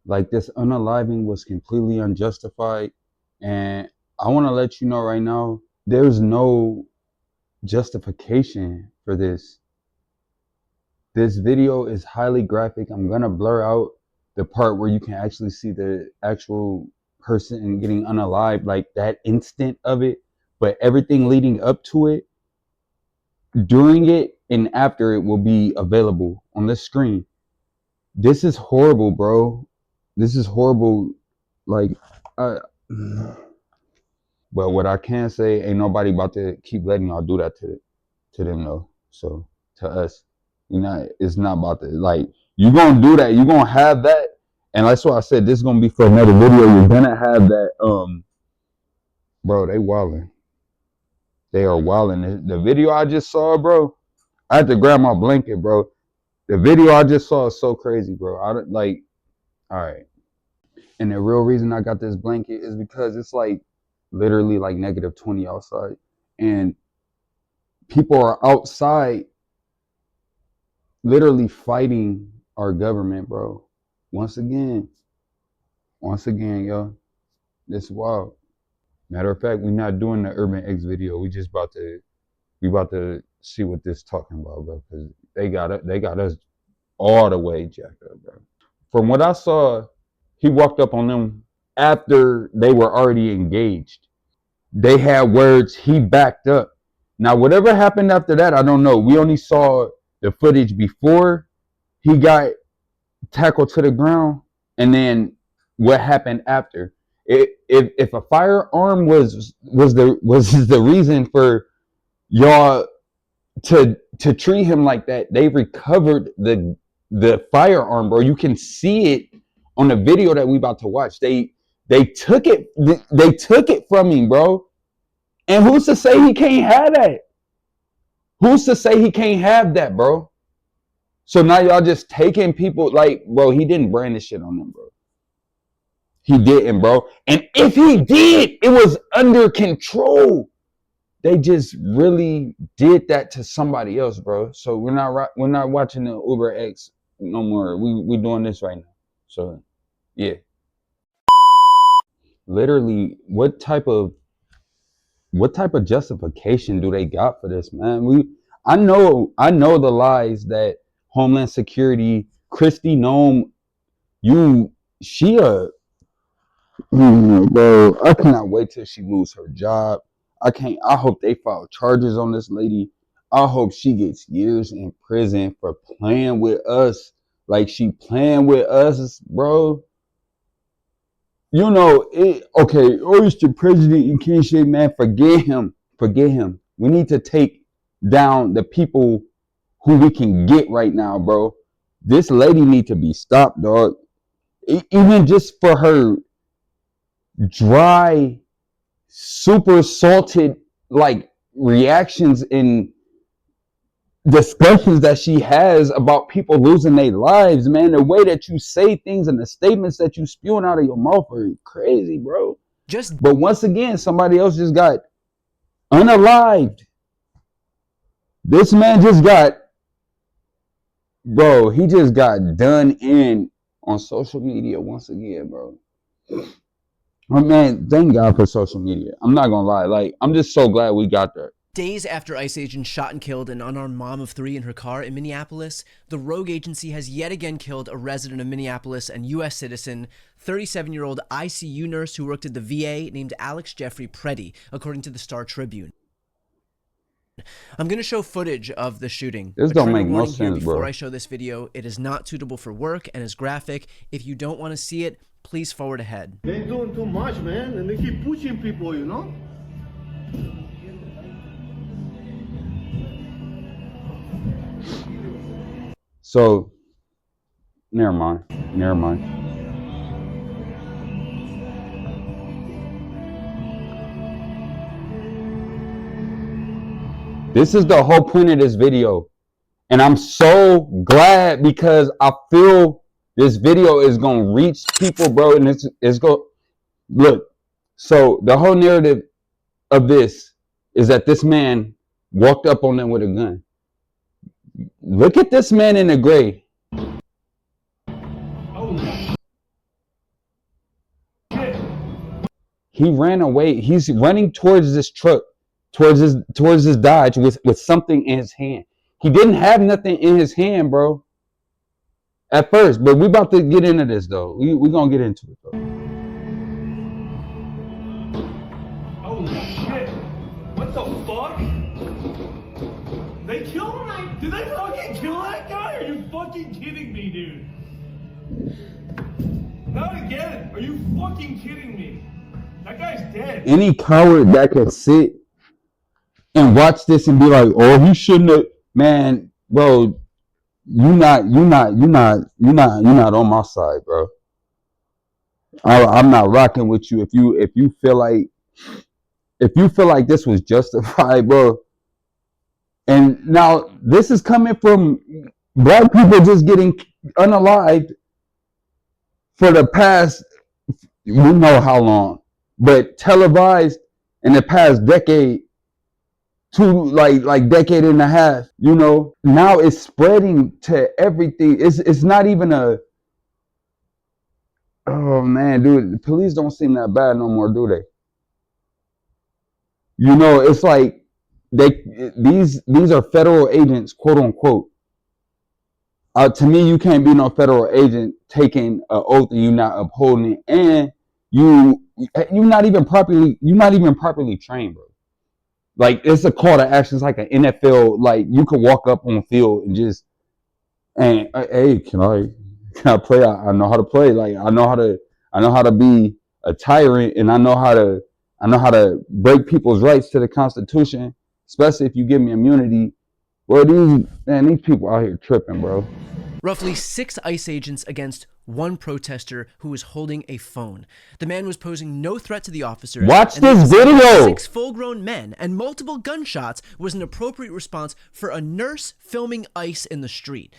Like, this unaliving was completely unjustified. And I want to let you know right now, there's no justification for this. This video is highly graphic. I'm going to blur out the part where you can actually see the actual person getting unalived, like that instant of it. But everything leading up to it, during it, and after it will be available on the screen. This is horrible, bro. This is horrible. Like, I, but what I can say, ain't nobody about to keep letting y'all do that to them though. So to us, it's not about to, like, you gonna do that, you gonna have that, and that's why I said this is gonna be for another video. You're gonna have that, bro. They wilding. They are wilding. The video I just saw, bro. I had to grab my blanket, bro. The video I just saw is so crazy, bro. I don't like. All right. And the real reason I got this blanket is because it's like literally like -20 outside. And people are outside literally fighting our government, bro. Once again, yo. This is wild. Matter of fact, we're not doing the Urban X video. We about to see what this talking about, bro. Because they got us all the way jacked up, bro. From what I saw, he walked up on them after they were already engaged. They had words, he backed up. Now, whatever happened after that, I don't know. We only saw the footage before he got tackled to the ground, and then what happened after. If a firearm was the reason for y'all to treat him like that, they recovered the firearm, bro. You can see it on the video that we about to watch. They took it. They took it from him, bro. And who's to say he can't have that? Who's to say he can't have that, bro? So now y'all just taking people, like, bro, he didn't brand this shit on them, bro. He didn't, bro. And if he did, it was under control. They just really did that to somebody else, bro. So we're not watching the Uber X no more. We doing this right now. So yeah. Literally, what type of justification do they got for this, man? I know the lies that Homeland Security, Kristi Noem, bro, I cannot wait till she lose her job. I hope they file charges on this lady. I hope she gets years in prison for playing with us like she playing with us, bro. You know, okay, oh, it's the president. You can't say, man, forget him. Forget him. We need to take down the people who we can get right now, bro. This lady need to be stopped, dog. Even just for her dry, super salted, like, reactions and discussions that she has about people losing their lives, man. The way that you say things and the statements that you spewing out of your mouth are crazy, bro. But once again, somebody else just got unalived. This man just got, bro, he just got done in on social media once again, bro. Oh, man, thank God for social media. I'm not gonna lie. Like, I'm just so glad we got there. Days after ICE agents shot and killed an unarmed mom of 3 in her car in Minneapolis, the rogue agency has yet again killed a resident of Minneapolis and U.S. citizen, 37-year-old ICU nurse who worked at the VA named Alex Pretti, according to the Star Tribune. I'm going to show footage of the shooting. This don't make no sense, bro. Before I show this video, it is not suitable for work and is graphic. If you don't want to see it, please forward ahead. They're doing too much, man, and they keep pushing people, you know? So, never mind. This is the whole point of this video. And I'm so glad because I feel this video is going to reach people, bro. And it's going, look, so the whole narrative of this is that this man walked up on them with a gun. Look at this man in the gray. He ran away. He's running towards this truck, towards this Dodge with something in his hand. He didn't have nothing in his hand, bro, at first. But we about to get into this though. We gonna get into it though. Holy shit! What the fuck? They killed him? Did they fucking kill that guy? Are you fucking kidding me, dude? Not again. Are you fucking kidding me? That guy's dead. Any coward that can sit and watch this and be like, "Oh, he shouldn't have," man, bro. You're not on my side, bro. I'm not rocking with you. If you feel like this was justified, bro. And now this is coming from black people just getting unalived for the past, we know how long, but televised in the past decade, like decade and a half, you know. Now it's spreading to everything. It's not even a, oh man, dude, the police don't seem that bad no more, do they? You know, it's like these are federal agents, quote unquote. To me, you can't be no federal agent taking an oath and you not upholding it, and you're not even properly trained, bro. Like, it's a call to action. It's like an NFL. Like, you could walk up on the field and just, and hey, can I play? I know how to play. Like, I know how to be a tyrant, and I know how to break people's rights to the Constitution, especially if you give me immunity. Well, these people out here tripping, bro. Roughly 6 ICE agents against one protester who was holding a phone. The man was posing no threat to the officers. Watch this video. 6 full-grown men and multiple gunshots was an appropriate response for a nurse filming ICE in the street.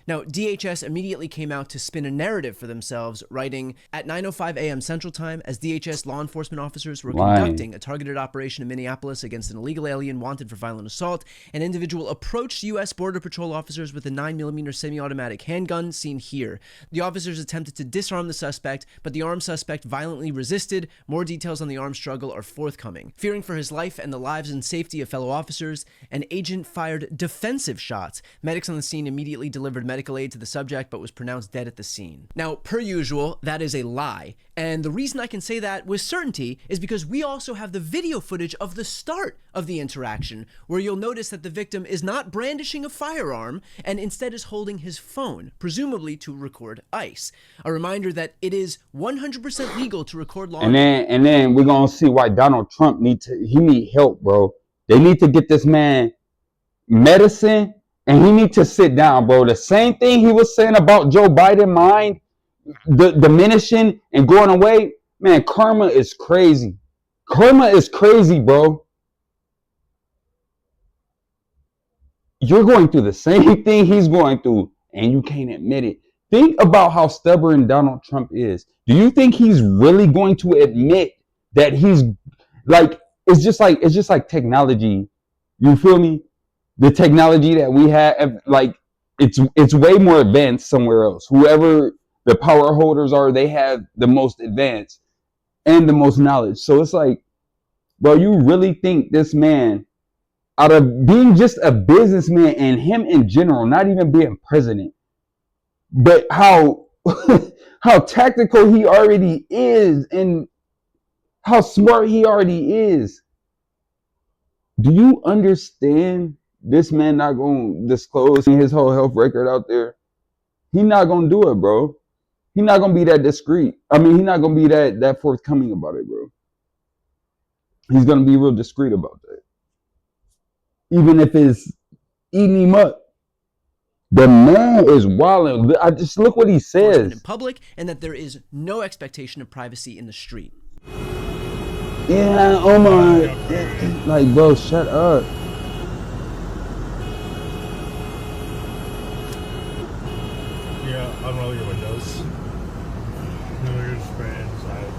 Now, DHS immediately came out to spin a narrative for themselves, writing, at 9:05 a.m. Central Time, as DHS law enforcement officers were conducting a targeted operation in Minneapolis against an illegal alien wanted for violent assault, an individual approached U.S. Border Patrol officers with a 9mm semi-automatic handgun seen here. The officers attempted to disarm the suspect, but the armed suspect violently resisted. More details on the armed struggle are forthcoming. Fearing for his life and the lives and safety of fellow officers, an agent fired defensive shots. Medics on the scene immediately delivered medical aid to the subject, but was pronounced dead at the scene. Now, per usual, that is a lie. And the reason I can say that with certainty is because we also have the video footage of the start of the interaction, where you'll notice that the victim is not brandishing a firearm and instead is holding his phone, presumably to record ICE. A reminder that it is 100% legal to record law. And then we're gonna see why Donald Trump need help, bro. They need to get this man medicine. And he needs to sit down, bro. The same thing he was saying about Joe Biden mind diminishing and going away. Man, karma is crazy. Karma is crazy, bro. You're going through the same thing he's going through, and you can't admit it. Think about how stubborn Donald Trump is. Do you think he's really going to admit that he's like, it's just like technology. You feel me? The technology that we have, like, it's way more advanced somewhere else. Whoever the power holders are, they have the most advanced and the most knowledge. So it's like, bro, you really think this man, out of being just a businessman and him in general, not even being president, but how tactical he already is and how smart he already is. Do you understand? This man not gonna disclose his whole health record out there. He not gonna do it, bro. He not gonna be that discreet. I mean, he not gonna be that forthcoming about it, bro. He's gonna be real discreet about that. Even if it's eating him up. The man is wilding. I just look what he says. In public, and that there is no expectation of privacy in the street. Yeah, oh my. Like, bro, shut up. Unroll your windows. No, you're just right inside.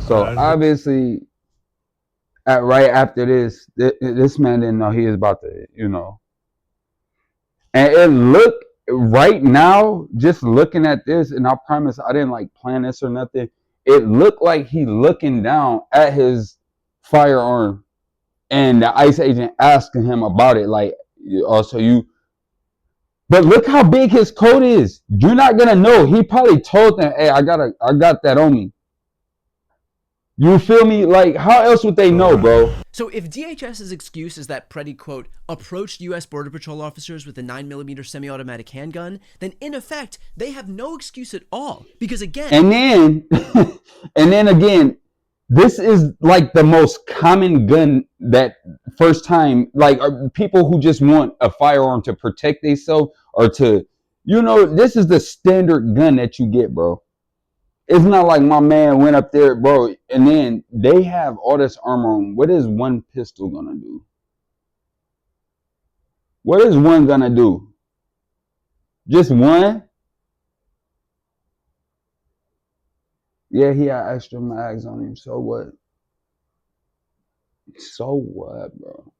So obviously, right after this man didn't know he was about to, you know. And it looked right now, just looking at this, and I promise I didn't like plan this or nothing. It looked like he looking down at his firearm, and the ICE agent asking him about it. Like, also you. But look how big his coat is. You're not gonna know. He probably told them, "Hey, I got that on me." You feel me? Like, how else would they know, bro? So if DHS's excuse is that Pretti, quote, approached U.S. Border Patrol officers with a 9mm semi-automatic handgun, then in effect, they have no excuse at all. Because again... And then again, this is like the most common gun that first time, like people who just want a firearm to protect themselves or to, this is the standard gun that you get, bro. It's not like my man went up there, bro, and then they have all this armor on. What is one pistol gonna do? What is one gonna do? Just one? Yeah, he had extra mags on him. So what? So what, bro?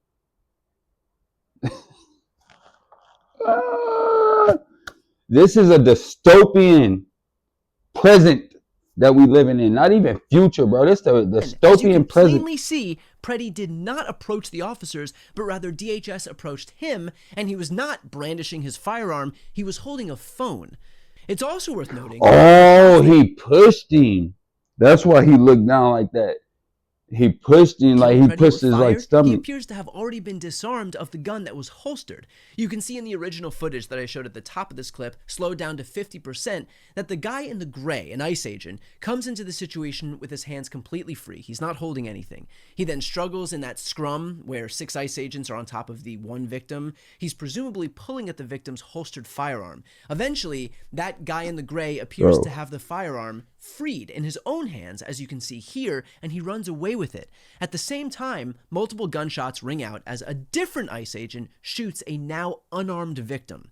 This is a dystopian present that we living in, not even future, bro. This the dystopian present. As you can plainly see, Pretti did not approach the officers, but rather DHS approached him, and he was not brandishing his firearm. He was holding a phone. It's also worth noting. Oh, he pushed him. That's why he looked down like that. He pushed him, like he pushed his like stomach. He appears to have already been disarmed of the gun that was holstered. You can see in the original footage that I showed at the top of this clip, slowed down to 50%, that the guy in the gray, an ICE agent, comes into the situation with his hands completely free. He's not holding anything. He then struggles in that scrum where 6 ICE agents are on top of the one victim. He's presumably pulling at the victim's holstered firearm. Eventually, that guy in the gray appears to have the firearm freed in his own hands, as you can see here, and he runs away with it. At the same time, multiple gunshots ring out as a different ICE agent shoots a now unarmed victim.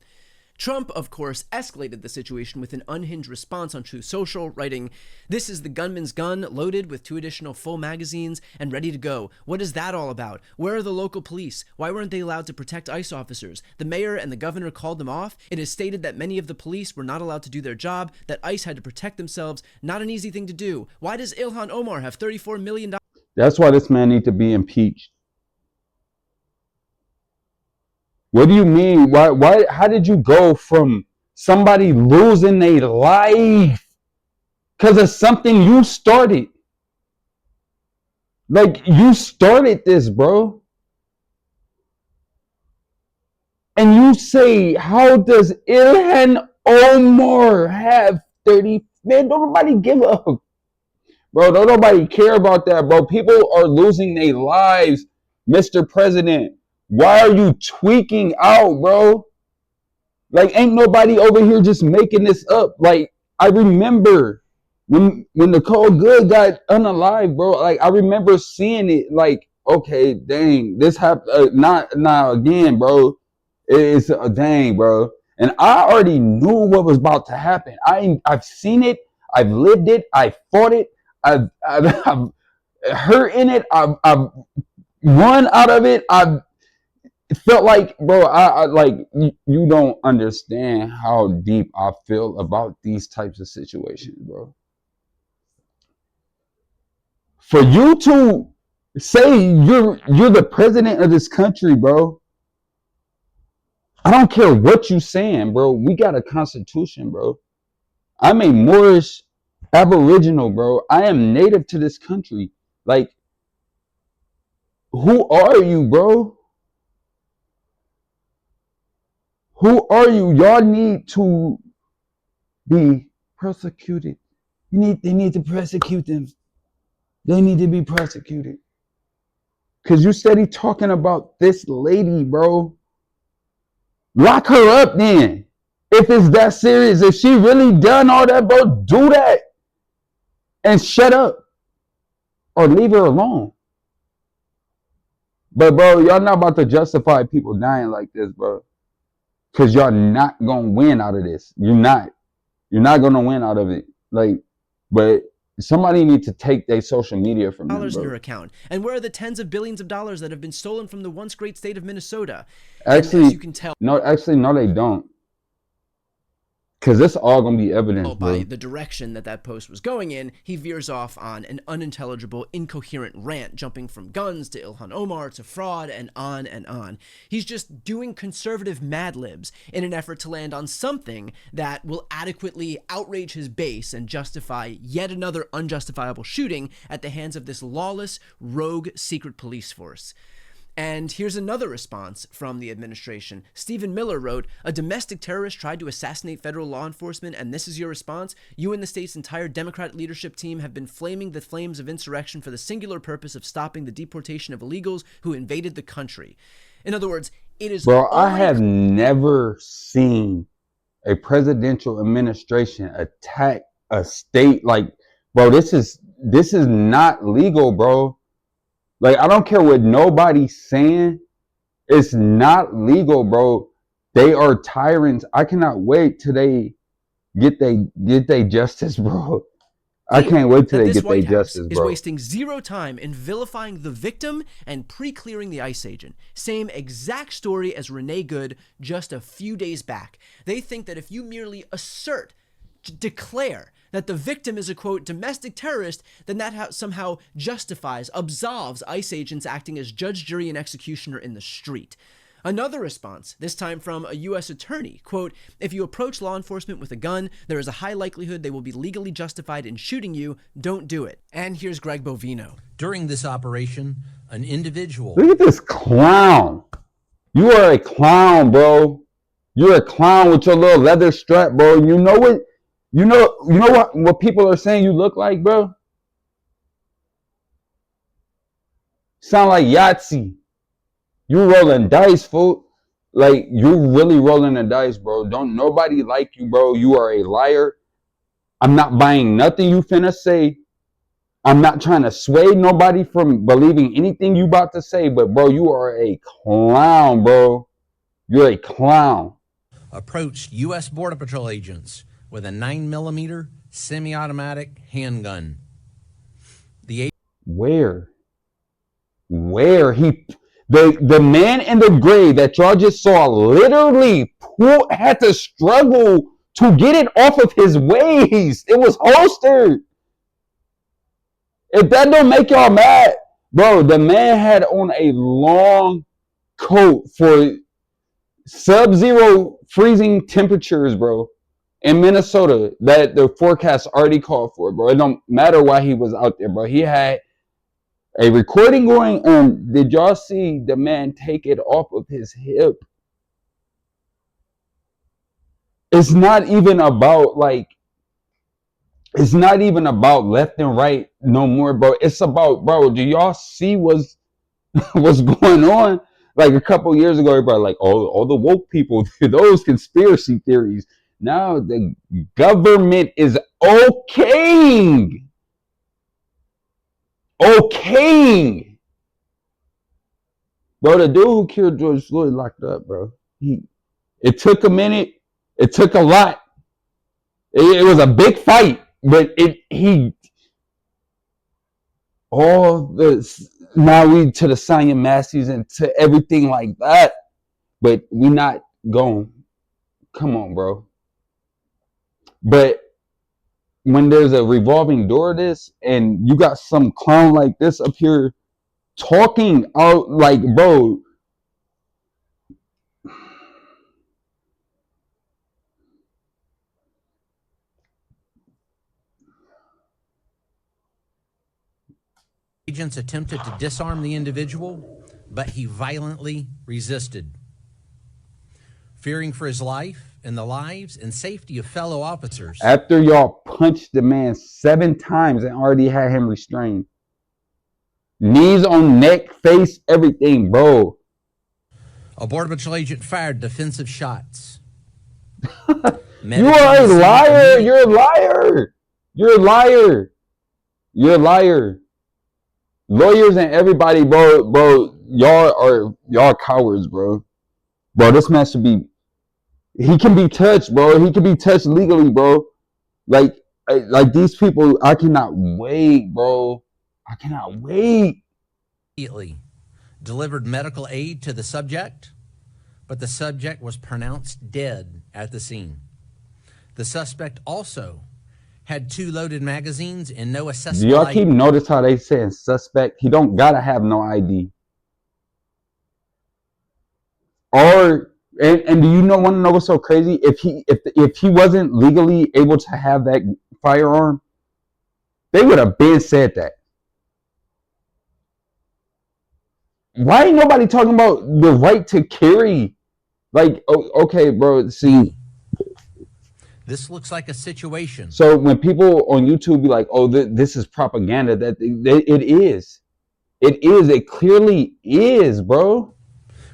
Trump, of course, escalated the situation with an unhinged response on Truth Social, writing, "This is the gunman's gun, loaded with 2 additional full magazines and ready to go. What is that all about? Where are the local police? Why weren't they allowed to protect ICE officers? The mayor and the governor called them off. It is stated that many of the police were not allowed to do their job, that ICE had to protect themselves. Not an easy thing to do. Why does Ilhan Omar have $34 million?" That's why this man needs to be impeached. What do you mean? Why? How did you go from somebody losing their life because of something you started? Like, you started this, bro. And you say, how does Ilhan Omar have 30? Man, don't nobody give up. Bro, don't nobody care about that, bro. People are losing their lives, Mr. President. Why are you tweaking out, bro? Like, ain't nobody over here just making this up. Like, I remember when Nicole Good got unalive, bro. Like, I remember seeing it. Like, okay, dang, this happened. Not now again, bro. It's dang, bro. And I already knew what was about to happen. I've seen it. I've lived it. I fought it. I've hurt in it. I've run out of it. It felt like, bro, I like, you don't understand how deep I feel about these types of situations, bro. For you to say you're the president of this country, bro, I don't care what you saying, bro. We got a constitution, bro. I'm a Moorish Aboriginal, bro. I am native to this country. Like, who are you, bro? Who are you? Y'all need to be prosecuted. They need to prosecute them. They need to be prosecuted. Because you steady talking about this lady, bro. Lock her up then. If it's that serious, if she really done all that, bro, do that. And shut up. Or leave her alone. But, bro, y'all not about to justify people dying like this, bro. Because y'all not going to win out of this. You're not. You're not going to win out of it. Like, but somebody needs to take their social media from them, bro. In your account. And where are the tens of billions of dollars that have been stolen from the once great state of Minnesota? Actually, as you can tell, no, they don't. Cause this all gonna be evidence, by bro. the direction that post was going in, he veers off on an unintelligible, incoherent rant, jumping from guns to Ilhan Omar to fraud and on and on. He's just doing conservative Mad Libs in an effort to land on something that will adequately outrage his base and justify yet another unjustifiable shooting at the hands of this lawless, rogue secret police force. And here's another response from the administration. Stephen Miller wrote, "A domestic terrorist tried to assassinate federal law enforcement, and this is your response? You and the state's entire Democrat leadership team have been flaming the flames of insurrection for the singular purpose of stopping the deportation of illegals who invaded the country." In other words, it is... Bro, I have never seen a presidential administration attack a state like, bro, this is not legal, bro. Like, I don't care what nobody's saying. It's not legal, bro. They are tyrants. I cannot wait till they get they justice, bro. I can't wait till they get their justice, bro. Is wasting zero time in vilifying the victim and pre-clearing the ICE agent. Same exact story as Renee Good just a few days back. They think that if you merely declare that the victim is a, quote, domestic terrorist, then that somehow justifies, absolves ICE agents acting as judge, jury, and executioner in the street. Another response, this time from a U.S. attorney, quote, "If you approach law enforcement with a gun, there is a high likelihood they will be legally justified in shooting you. Don't do it." And here's Greg Bovino. During this operation, an individual... Look at this clown. You are a clown, bro. You're a clown with your little leather strap, bro. You know what? You know what people are saying you look like, bro? Sound like Yahtzee. You rolling dice, fool. Like, you really rolling the dice, bro. Don't nobody like you, bro. You are a liar. I'm not buying nothing you finna say. I'm not trying to sway nobody from believing anything you about to say, but, bro, you are a clown, bro. You're a clown. Approached U.S. Border Patrol agents with a 9mm semi-automatic handgun. Where the man in the gray that y'all just saw literally had to struggle to get it off of his waist. It was holstered. If that don't make y'all mad, bro, the man had on a long coat for sub-zero freezing temperatures, bro. In Minnesota, that the forecast already called for, bro. It don't matter why he was out there, bro. He had a recording going on. Did y'all see the man take it off of his hip? It's not even about left and right no more, bro. It's about, bro, do y'all see what's going on? Like a couple years ago, everybody like, all the woke people, those conspiracy theories. Now the government is okaying. Bro, the dude who killed George Floyd locked up, bro. It took a minute. It took a lot. It was a big fight, but now we to the Sanya Masses and to everything like that, but we not going. Come on, bro. But when there's a revolving door of this and you got some clown like this up here talking out, like, bro, Agents attempted to disarm the individual, but he violently resisted. Fearing for his life and the lives and safety of fellow officers. After y'all punched the man 7 times and already had him restrained. Knees on neck, face, everything, bro. A Border Patrol agent fired defensive shots. You are a liar. You're a liar. You're a liar. You're a liar. Lawyers and everybody, bro, y'all cowards, bro. Bro, this man should be, he can be touched, bro. He can be touched legally, bro. Like these people, I cannot wait, bro. I cannot wait. Immediately delivered medical aid to the subject, but the subject was pronounced dead at the scene. The suspect also had 2 loaded magazines and no Do accessible y'all ID. keep notice how they saying suspect? He don't gotta have no ID. Or and do you want to know what's so crazy? If he wasn't legally able to have that firearm, they would have been said that. Why ain't nobody talking about the right to carry? Like, okay, bro. See, This looks like a situation so when people on YouTube be like, "Oh, this is propaganda," that it is. It is. It clearly is, bro.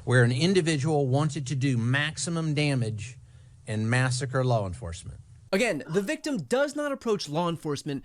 where an individual wanted to do maximum damage and massacre law enforcement. Again, the victim does not approach law enforcement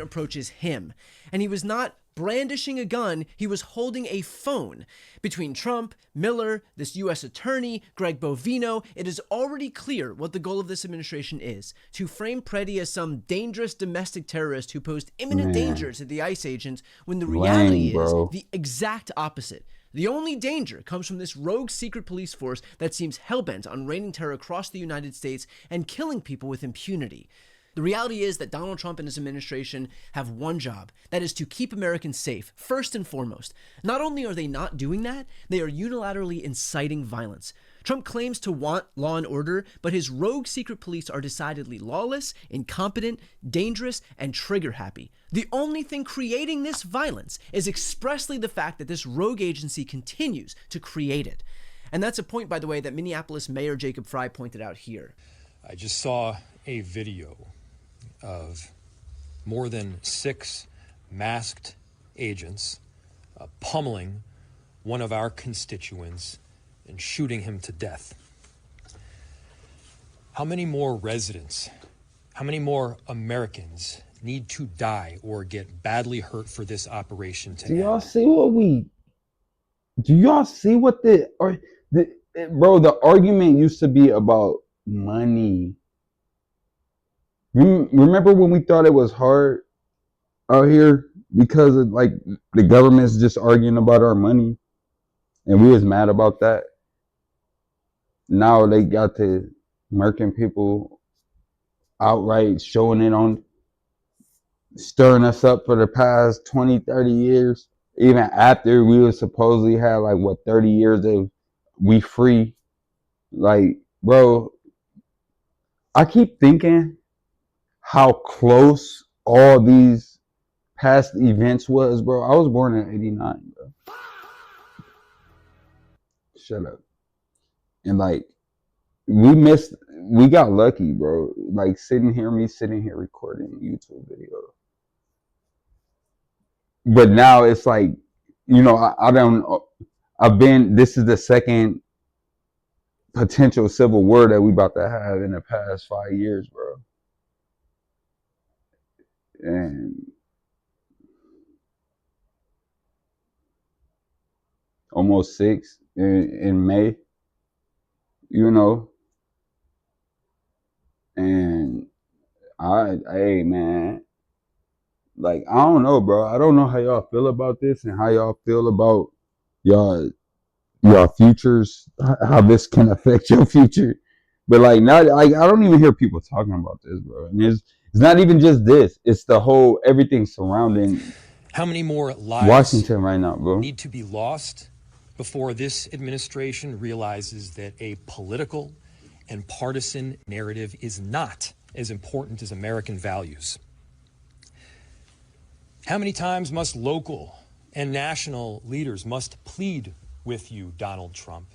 approaches him. And he was not brandishing a gun, he was holding a phone. Between Trump, Miller, this US attorney, Greg Bovino, it is already clear what the goal of this administration is: to frame Pretti as some dangerous domestic terrorist who posed imminent danger to the ICE agents, when the reality is the exact opposite. The only danger comes from this rogue secret police force that seems hellbent on raining terror across the United States and killing people with impunity. The reality is that Donald Trump and his administration have one job, that is to keep Americans safe, first and foremost. Not only are they not doing that, they are unilaterally inciting violence. Trump claims to want law and order, but his rogue secret police are decidedly lawless, incompetent, dangerous, and trigger-happy. The only thing creating this violence is expressly the fact that this rogue agency continues to create it. And that's a point, by the way, that Minneapolis Mayor Jacob Frey pointed out here. I just saw a video of more than 6 masked agents pummeling one of our constituents and shooting him to death. How many more residents, how many more Americans need to die or get badly hurt for this operation to end? Do y'all see what bro, the argument used to be about money. Remember when we thought it was hard out here because of like the government's just arguing about our money and we was mad about that? Now they got to murking people outright, showing it on, stirring us up for the past 20, 30 years. Even after we were supposedly had like 30 years of we free. Like, bro, I keep thinking how close all these past events was, bro. I was born in 89, bro. Shut up. And like, we got lucky, bro. Like sitting here recording a YouTube video. But now it's like, this is the second potential civil war that we about to have in the past 5 years, bro. And almost 6 in May, and hey man, like, I don't know, bro. I don't know how y'all feel about this and how y'all feel about y'all futures, how this can affect your future. But like, now, like, I don't even hear people talking about this, bro. And it's not even just this. It's the whole, everything surrounding How many more lives Washington right now, bro. need to be lost before this administration realizes that a political and partisan narrative is not as important as American values? How many times must local and national leaders must plead with you, Donald Trump,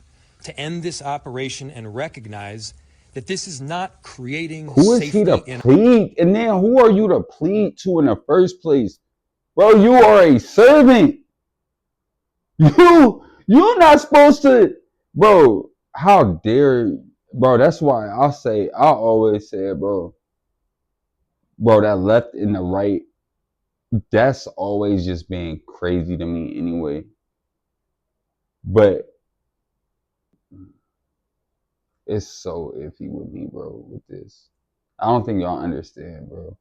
to end this operation and recognize that this is not creating Who is he to plead? And then who are you to plead to in the first place? Bro, you are a servant. You're not supposed to, bro. How dare, bro? That's why I always say, bro, that left and the right, that's always just being crazy to me anyway. But it's so iffy with me, bro, with this. I don't think y'all understand, bro.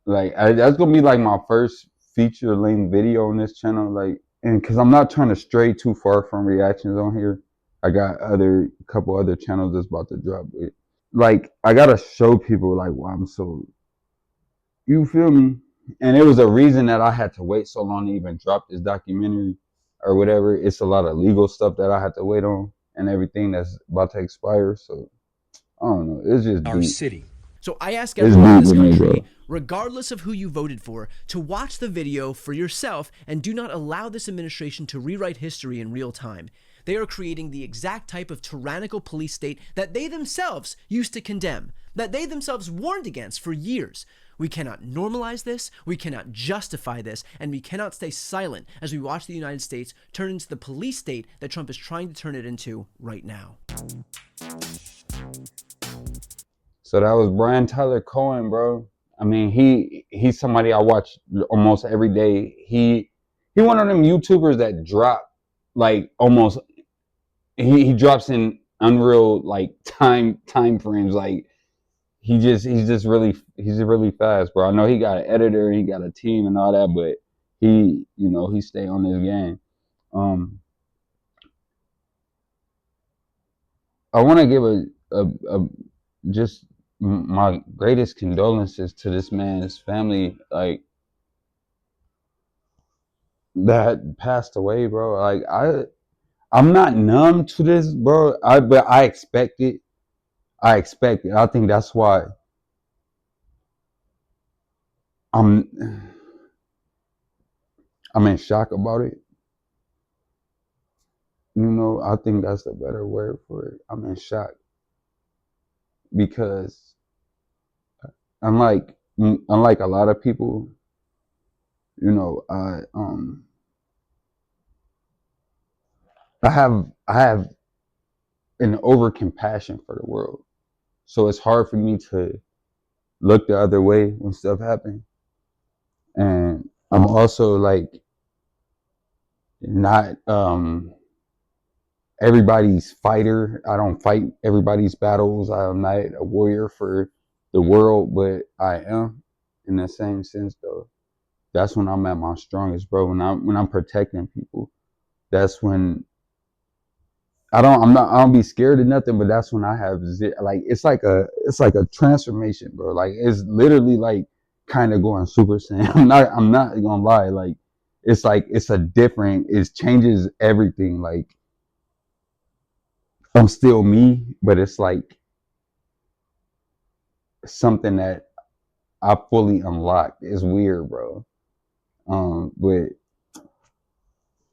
Like, that's gonna be like my first feature-length video on this channel, like, and because I'm not trying to stray too far from reactions on here. I got a couple other channels that's about to drop it. like I gotta show people like why I'm so, you feel me? And it was a reason that I had to wait so long to even drop this documentary or whatever. It's a lot of legal stuff that I had to wait on and everything that's about to expire. So I don't know. It's just Our deep. city. So I ask It's everyone in deep this with me, country, bro. regardless of who you voted for, to watch the video for yourself and do not allow this administration to rewrite history in real time. They are creating the exact type of tyrannical police state that they themselves used to condemn, that they themselves warned against for years. We cannot normalize this, we cannot justify this, and we cannot stay silent as we watch the United States turn into the police state that Trump is trying to turn it into right now. So that was Brian Tyler Cohen, bro. I mean, he's somebody I watch almost every day. He one of them YouTubers that drop like almost, he drops in unreal like time frames. Like he's just really fast, bro. I know he got an editor, he got a team and all that, but he stay on his game. I want to give a just my greatest condolences to this man's family, like that passed away, bro. Like I'm not numb to this, bro. But I expect it. I expect it. I think that's why I'm I'm in shock about it. I think that's the better word for it. I'm in shock because unlike a lot of people, I have an over compassion for the world. So it's hard for me to look the other way when stuff happens. And I'm also like not everybody's fighter. I don't fight everybody's battles. I'm not a warrior for the world, but I am in the same sense though. That's when I'm at my strongest, bro. When I'm protecting people, that's when I don't be scared of nothing, but that's when I have like it's like a transformation, bro. Like it's literally like kind of going Super Saiyan. I'm not gonna lie, like it changes everything. Like I'm still me, but it's like something that I fully unlocked. It's weird, bro. But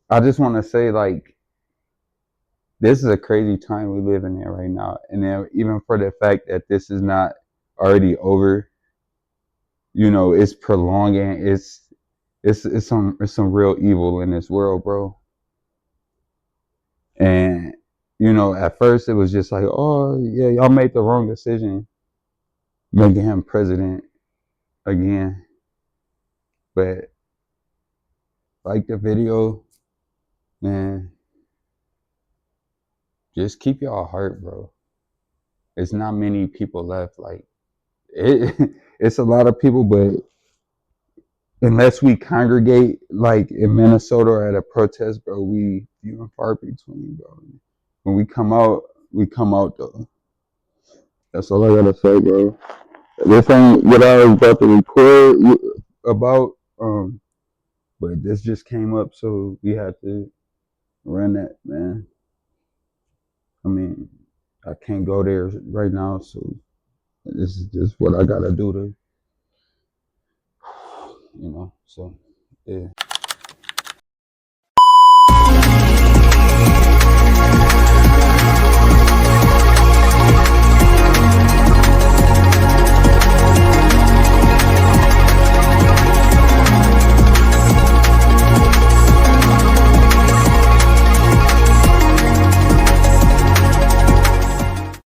I just want to say like this is a crazy time we live in there right now. And then even for the fact that this is not already over, it's prolonging. It's some real evil in this world, bro. And at first it was just like, oh yeah, y'all made the wrong decision making him president again. But like the video, man, just keep y'all heart, bro. It's not many people left. Like it's a lot of people, but unless we congregate like in Minnesota or at a protest, bro, we few and far between, bro. When we come out though. That's all I gotta say, bro. This ain't what I was about to record about, but this just came up, so we had to run that, man. I mean, I can't go there right now, so this is just what I gotta do to, so, yeah.